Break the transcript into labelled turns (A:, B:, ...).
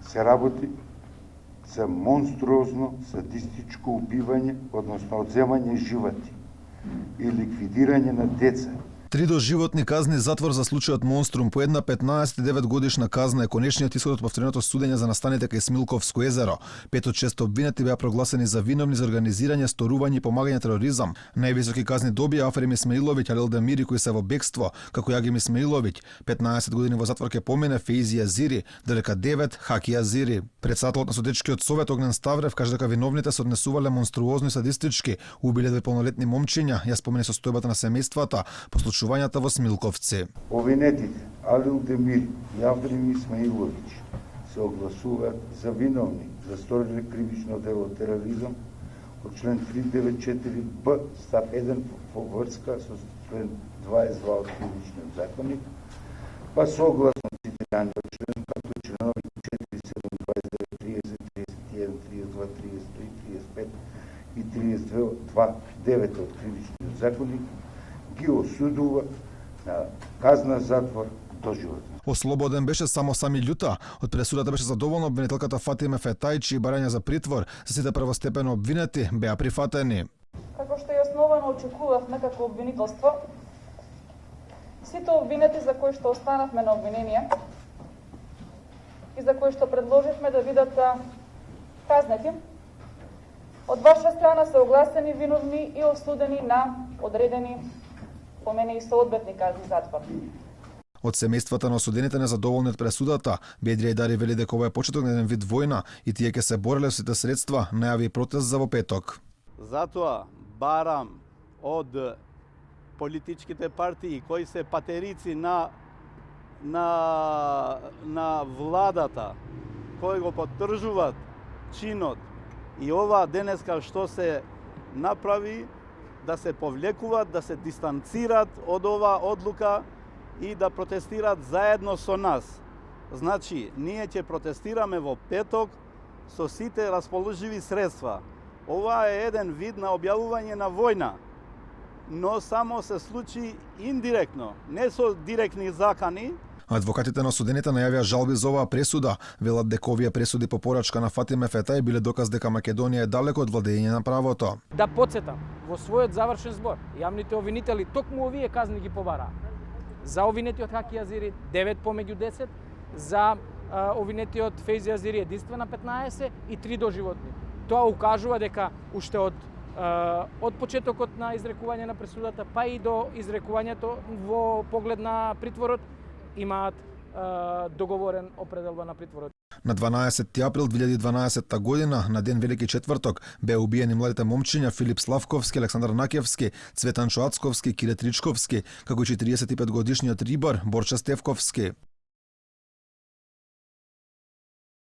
A: се работи за монструозно садистичко убивање, односно одземање животи и ликвидирање на деца.
B: 3 доживотни казни затвор за случајот Монструм, по една 15 годишна казна е конечниот исход од повтореното судење за настаните кај Смилковско езеро. 5 од 6 обвинети беа прогласени за виновни за организирање, сторување и помагање тероризам. Највисоки казни добија Афрем Исмаиловиќ, Алил Демири кои се во бегство, како Јагим Исмаиловиќ. 15 години во затвор ќе помине Фейзи Азири, додека 9 Хаки Азири. Председателот на судечкиот совет Огнен Ставрев каже дека виновните се однесувале монструозно и садистички, убиле 2 полнолетни момчиња, ја спомени состојбата на семејствата, случувањата во Смилковци.
A: Обвинетите Алил Демири и Афрем Исмаиловиќ се огласуваат за виновни за сториле кривично дело тероризам од член 394б став 1 во врска со член 22 од Кривичниот законник, па согласно цитираниот член како членови 47, 29, 30, 31, 32, 33, 35 и 32, 9 од Кривичниот законник ги осудува на казна затвор доживотно.
B: Ослободен беше само Сами Љута. Од пресудата беше задоволна обвинителката Фатиме Фетај, чии барања за притвор за сите првостепено обвинети беа прифатени.
C: Како што и основано очекувавме како обвинителство, сите обвинети за кои што останавме на обвинение и за кои што предложивме да бидат казнети, од ваша страна се огласени виновни и осудени на одредени по мене и соодветни казни затвор.
B: Од семејствата на осудените незадоволни од пресудата, Бедри Ајдари вели дека ова е почеток на еден вид војна и тие ќе се бореле со сите средства, најави протест за во петок.
D: Затоа барам од политичките партии кои се патерици на владата, кои го поддржуваат чинот и ова денеска што се направи, да се повлекуваат, да се дистанцираат од оваа одлука и да протестираат заедно со нас. Значи, ние ќе протестираме во петок со сите расположиви средства. Ова е еден вид на објавување на војна, но само се случи индиректно, не со директни закани.
B: Адвокатите на осудените најавија жалби за оваа пресуда, велат дека овие пресуди по порачка на Фатиме Фетај биле доказ дека Македонија е далеко од владење на правото.
E: Да подсетам, во својот завршен збор, јавните обвинители токму овие казни ги побараа. За обвинетиот Хаки Азири 9 помеѓу 10, за обвинетиот Фейзи Азири единствена 15 и 3 доживотни. Тоа укажува дека уште од почетокот на изрекување на пресудата па и до изрекувањето во поглед на притворот имаат договорен определба на притворот.
B: На 12 април 2012 година, на ден Велики четврток, беа убиени младите момчиња Филип Славковски, Александар Накевски, Цветан Чоацковски, Кире Тричковски, како и 45 годишниот рибар Борча Стевковски.